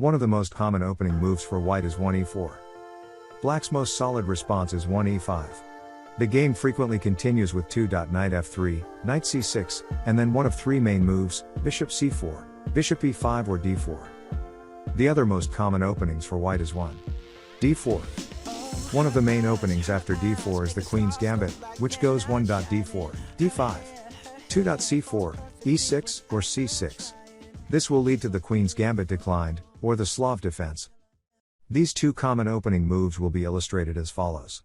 One of the most common opening moves for white is 1e4. Black's most solid response is 1e5. The game frequently continues with 2. Knight f3, knight c6, and then one of three main moves, bishop c4, bishop e5 or d4. The other most common openings for white is 1. d4. One of the main openings after d4 is the queen's gambit, which goes 1. d4, d5, 2. c4, e6, or c6. This will lead to the queen's gambit declined, or the Slav defense. These two common opening moves will be illustrated as follows.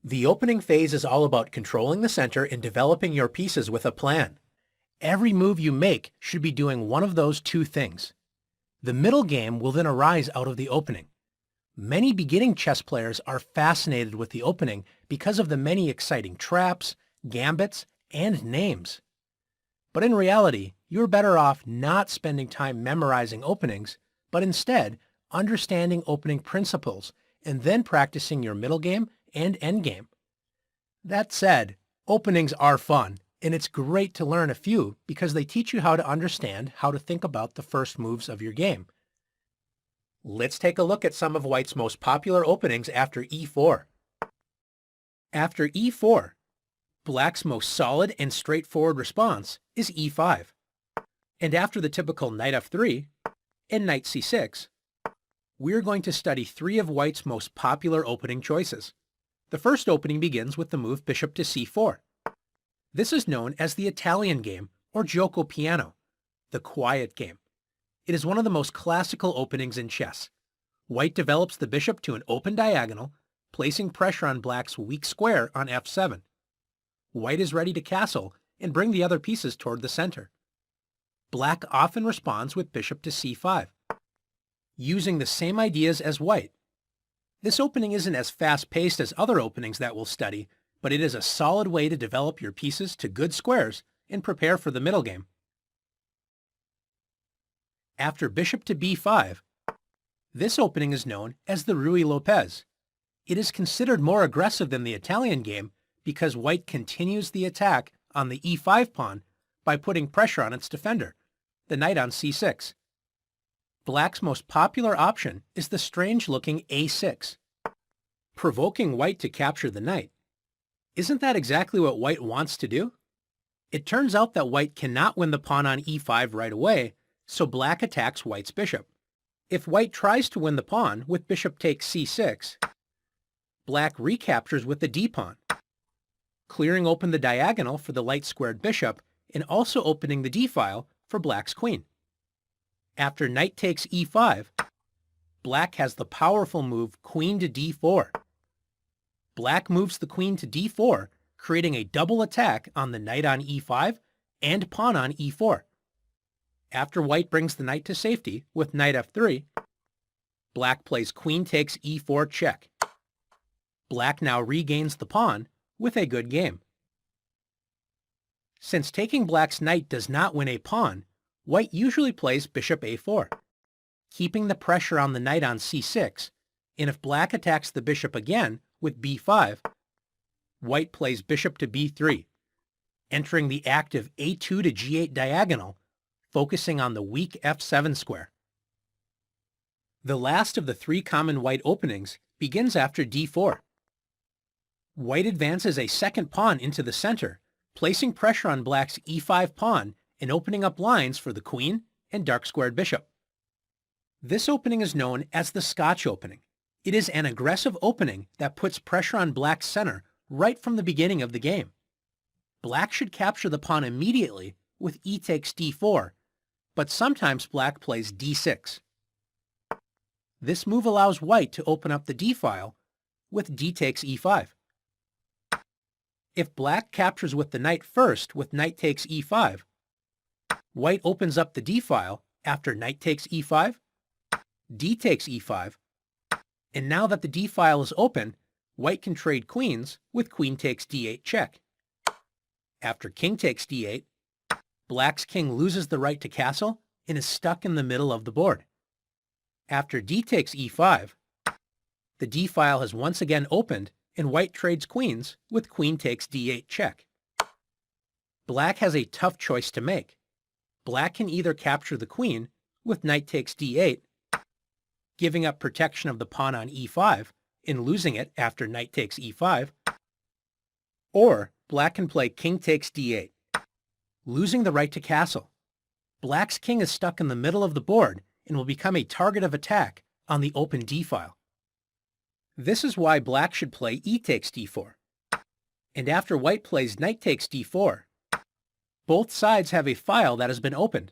The opening phase is all about controlling the center and developing your pieces with a plan. Every move you make should be doing one of those two things. The middle game will then arise out of the opening. Many beginning chess players are fascinated with the opening because of the many exciting traps, gambits, and names. But in reality, you're better off not spending time memorizing openings, but instead understanding opening principles and then practicing your middle game and endgame. That said, openings are fun, and it's great to learn a few because they teach you how to understand how to think about the first moves of your game. Let's take a look at some of white's most popular openings after e4. After e4, black's most solid and straightforward response is e5. And after the typical knight f3 and knight c6, we're going to study three of white's most popular opening choices. The first opening begins with the move bishop to c4. This is known as the Italian game or gioco piano, the quiet game. It is one of the most classical openings in chess. White develops the bishop to an open diagonal, placing pressure on black's weak square on f7. White is ready to castle and bring the other pieces toward the center. Black often responds with bishop to c5, using the same ideas as white. This opening isn't as fast-paced as other openings that we'll study, but it is a solid way to develop your pieces to good squares and prepare for the middle game. After bishop to b5, this opening is known as the Ruy Lopez. It is considered more aggressive than the Italian game because white continues the attack on the e5 pawn by putting pressure on its defender, the knight on c6. Black's most popular option is the strange-looking a6, provoking white to capture the knight. Isn't that exactly what white wants to do? It turns out that white cannot win the pawn on e5 right away, so black attacks white's bishop. If white tries to win the pawn with bishop takes c6, black recaptures with the d-pawn, clearing open the diagonal for the light-squared bishop and also opening the d-file for black's queen. After knight takes e5, black has the powerful move queen to d4. Black moves the queen to d4, creating a double attack on the knight on e5 and pawn on e4. After white brings the knight to safety with knight f3, black plays queen takes e4 check. Black now regains the pawn with a good game. Since taking black's knight does not win a pawn, white usually plays bishop a4, keeping the pressure on the knight on c6, and if black attacks the bishop again with b5, white plays bishop to b3, entering the active a2 to g8 diagonal, focusing on the weak f7 square. The last of the three common white openings begins after d4. White advances a second pawn into the center, placing pressure on black's e5 pawn and opening up lines for the queen and dark-squared bishop. This opening is known as the Scotch opening. It is an aggressive opening that puts pressure on black's center right from the beginning of the game. Black should capture the pawn immediately with e takes d4, but sometimes black plays d6. This move allows white to open up the d-file with d takes e5. If black captures with the knight first with knight takes e5, white opens up the d-file after knight takes e5, d takes e5, and now that the d-file is open, white can trade queens with queen takes d8 check. After king takes d8, black's king loses the right to castle and is stuck in the middle of the board. After d takes e5, the d-file has once again opened and white trades queens with queen takes d8 check. Black has a tough choice to make. Black can either capture the queen with knight takes d8, giving up protection of the pawn on e5 and losing it after knight takes e5, or black can play king takes d8, losing the right to castle. Black's king is stuck in the middle of the board and will become a target of attack on the open d-file. This is why black should play e takes d4. And after white plays knight takes d4, both sides have a file that has been opened,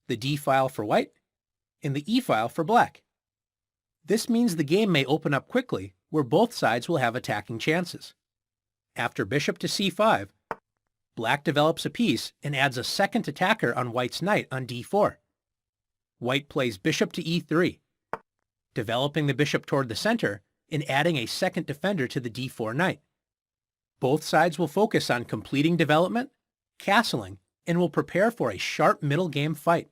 the d file for white and the e file for black. This means the game may open up quickly, where both sides will have attacking chances. After bishop to c5, black develops a piece and adds a second attacker on white's knight on d4. White plays bishop to e3, developing the bishop toward the center and adding a second defender to the d4 knight. Both sides will focus on completing development, castling, and will prepare for a sharp middle game fight.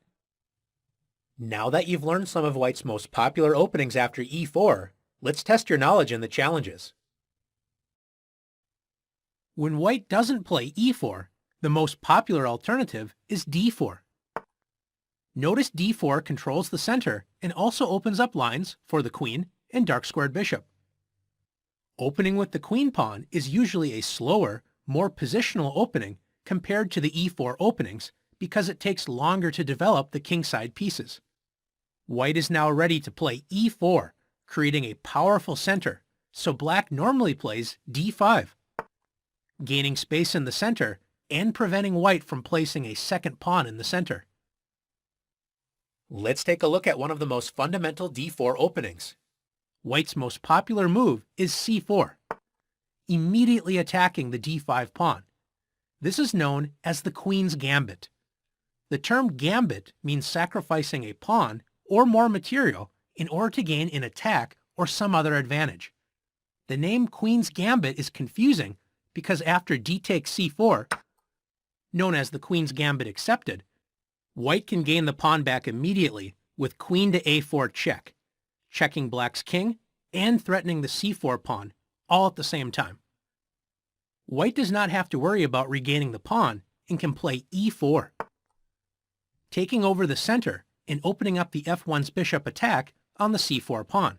Now that you've learned some of white's most popular openings after e4, let's test your knowledge in the challenges. When white doesn't play e4, the most popular alternative is d4. Notice d4 controls the center and also opens up lines for the queen and dark-squared bishop. Opening with the queen pawn is usually a slower, more positional opening compared to the e4 openings because it takes longer to develop the kingside pieces. White is now ready to play e4, creating a powerful center, so black normally plays d5, gaining space in the center and preventing white from placing a second pawn in the center. Let's take a look at one of the most fundamental d4 openings. White's most popular move is c4, immediately attacking the d5 pawn. This is known as the queen's gambit. The term gambit means sacrificing a pawn or more material in order to gain an attack or some other advantage. The name queen's gambit is confusing because after d takes c4, known as the queen's gambit accepted, white can gain the pawn back immediately with queen to a4 check, checking black's king and threatening the c4 pawn all at the same time. White does not have to worry about regaining the pawn and can play e4, taking over the center and opening up the f1's bishop attack on the c4 pawn.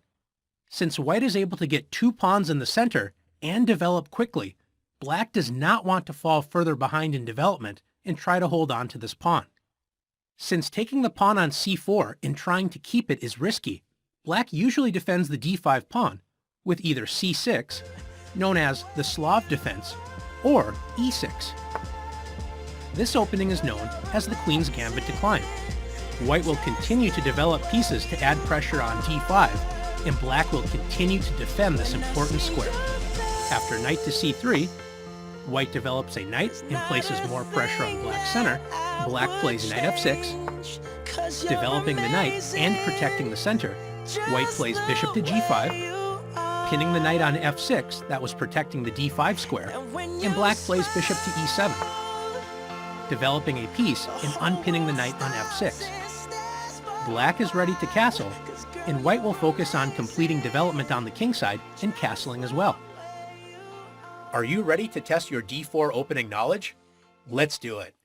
Since white is able to get two pawns in the center and develop quickly, black does not want to fall further behind in development and try to hold on to this pawn. Since taking the pawn on c4 and trying to keep it is risky, black usually defends the d5 pawn with either c6, known as the Slav defense, or e6. This opening is known as the queen's gambit decline. White will continue to develop pieces to add pressure on d5, and black will continue to defend this important square. After knight to c3, white develops a knight and places more pressure on black's center. Black plays knight f6, developing the knight and protecting the center. White plays bishop to g5, pinning the knight on f6 that was protecting the d5 square, and black plays bishop to e7, developing a piece and unpinning the knight on f6. Black is ready to castle, and white will focus on completing development on the kingside and castling as well. Are you ready to test your d4 opening knowledge? Let's do it.